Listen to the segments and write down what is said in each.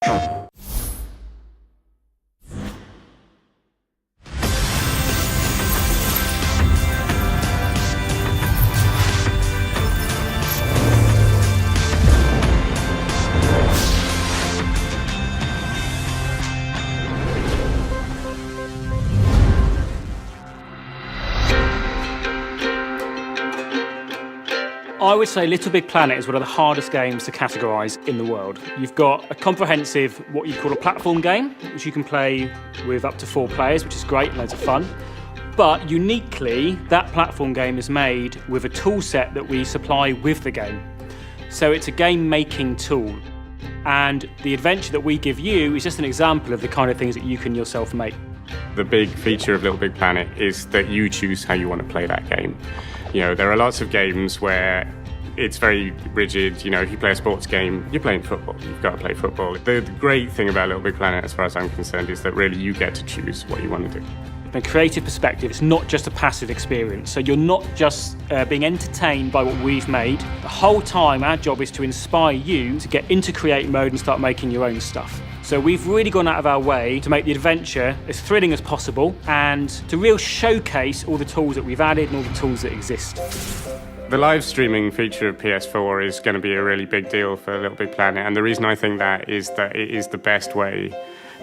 I would say Little Big Planet is one of the hardest games to categorise in the world. You've got a comprehensive, what you call a platform game, which you can play with up to 4 players, which is great, loads of fun. But uniquely, that platform game is made with a tool set that we supply with the game. So it's a game-making tool. And the adventure that we give you is just an example of the kind of things that you can yourself make. The big feature of Little Big Planet is that you choose how you want to play that game. You know, there are lots of games where it's very rigid. You know, if you play a sports game, you're playing football. You've got to play football. The great thing about Little Big Planet, as far as I'm concerned, is that really you get to choose what you want to do. From a creative perspective, it's not just a passive experience. So you're not just being entertained by what we've made. The whole time, our job is to inspire you to get into create mode and start making your own stuff. So we've really gone out of our way to make the adventure as thrilling as possible and to really showcase all the tools that we've added and all the tools that exist. The live streaming feature of PS4 is going to be a really big deal for Little Big Planet, and the reason I think that it is the best way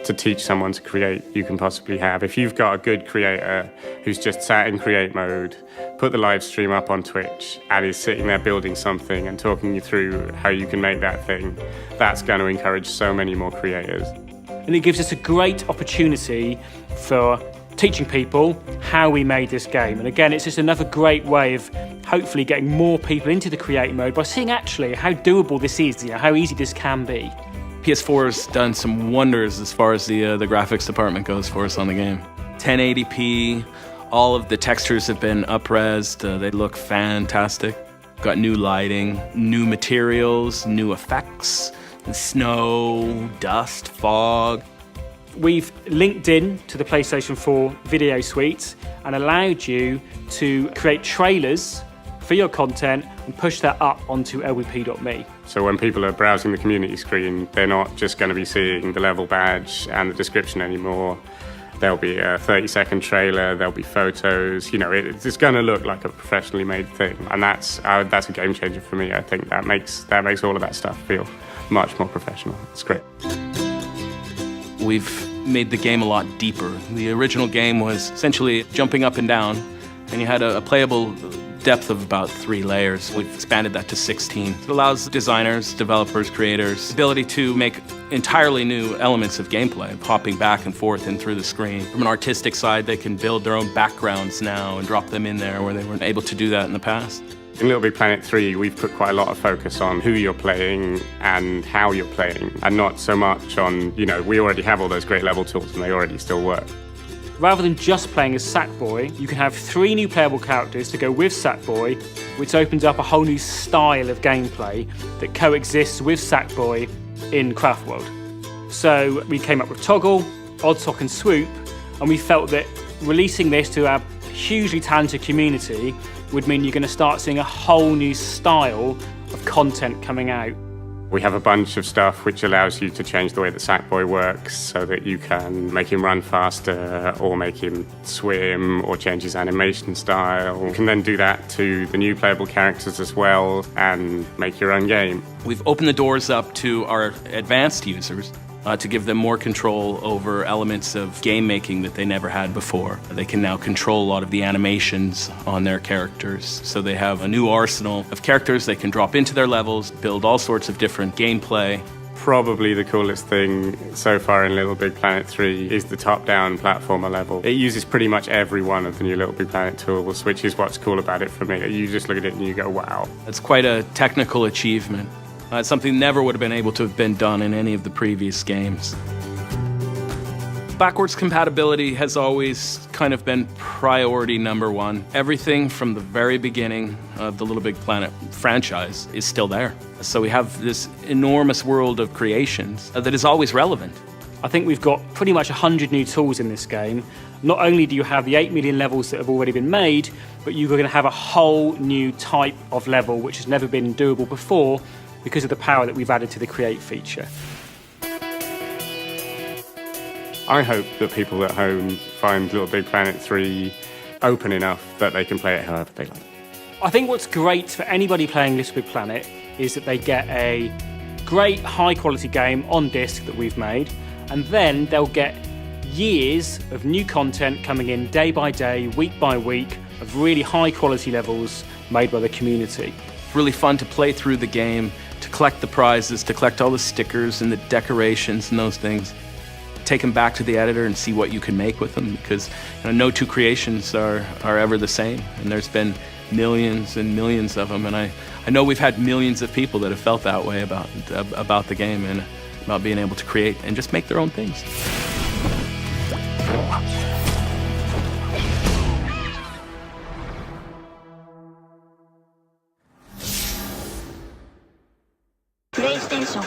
to teach someone to create you can possibly have. If you've got a good creator who's just sat in create mode, put the live stream up on Twitch and is sitting there building something and talking you through how you can make that thing, that's going to encourage so many more creators. And it gives us a great opportunity for teaching people how we made this game. And again, it's just another great way of hopefully getting more people into the create mode by seeing actually how doable this is, you know, how easy this can be. PS4 has done some wonders as far as the graphics department goes for us on the game. 1080p, all of the textures have been up-resed, they look fantastic. Got new lighting, new materials, new effects, snow, dust, fog. We've linked in to the PlayStation 4 video suite and allowed you to create trailers for your content and push that up onto lvp.me. So when people are browsing the community screen, they're not just going to be seeing the level badge and the description anymore. There'll be a 30-second trailer, there'll be photos, you know, it's going to look like a professionally made thing. And that's a game changer for me. I think that makes all of that stuff feel much more professional. It's great. We've made the game a lot deeper. The original game was essentially jumping up and down, and you had a playable depth of about 3 layers. We've expanded that to 16. It allows designers, developers, creators, the ability to make entirely new elements of gameplay, hopping back and forth and through the screen. From an artistic side, they can build their own backgrounds now and drop them in there where they weren't able to do that in the past. In Little Big Planet 3, we've put quite a lot of focus on who you're playing and how you're playing, and not so much on, you know, we already have all those great level tools and they already still work. Rather than just playing as Sackboy, you can have 3 new playable characters to go with Sackboy, which opens up a whole new style of gameplay that coexists with Sackboy in Craft World. So we came up with Toggle, Oddsock and Swoop, and we felt that releasing this to our hugely talented community would mean you're going to start seeing a whole new style of content coming out. We have a bunch of stuff which allows you to change the way that Sackboy works so that you can make him run faster or make him swim or change his animation style. You can then do that to the new playable characters as well and make your own game. We've opened the doors up to our advanced users to give them more control over elements of game making that they never had before. They can now control a lot of the animations on their characters. So they have a new arsenal of characters they can drop into their levels, build all sorts of different gameplay. Probably the coolest thing so far in Little Big Planet 3 is the top-down platformer level. It uses pretty much every one of the new Little Big Planet tools, which is what's cool about it for me. You just look at it and you go, wow. It's quite a technical achievement. It's something never would have been able to have been done in any of the previous games. Backwards compatibility has always kind of been priority number 1. Everything from the very beginning of the Little Big Planet franchise is still there. So we have this enormous world of creations that is always relevant. I think we've got pretty much 100 new tools in this game. Not only do you have the 8 million levels that have already been made, but you're going to have a whole new type of level which has never been doable before because of the power that we've added to the Create feature. I hope that people at home find Little Big Planet 3 open enough that they can play it however they like. I think what's great for anybody playing Little Big Planet is that they get a great high-quality game on disc that we've made, and then they'll get years of new content coming in day by day, week by week, of really high-quality levels made by the community. It's really fun to play through the game, to collect the prizes, to collect all the stickers and the decorations and those things. Take them back to the editor and see what you can make with them, because no two creations are ever the same, and there's been millions and millions of them, and I know we've had millions of people that have felt that way about the game and about being able to create and just make their own things. PlayStation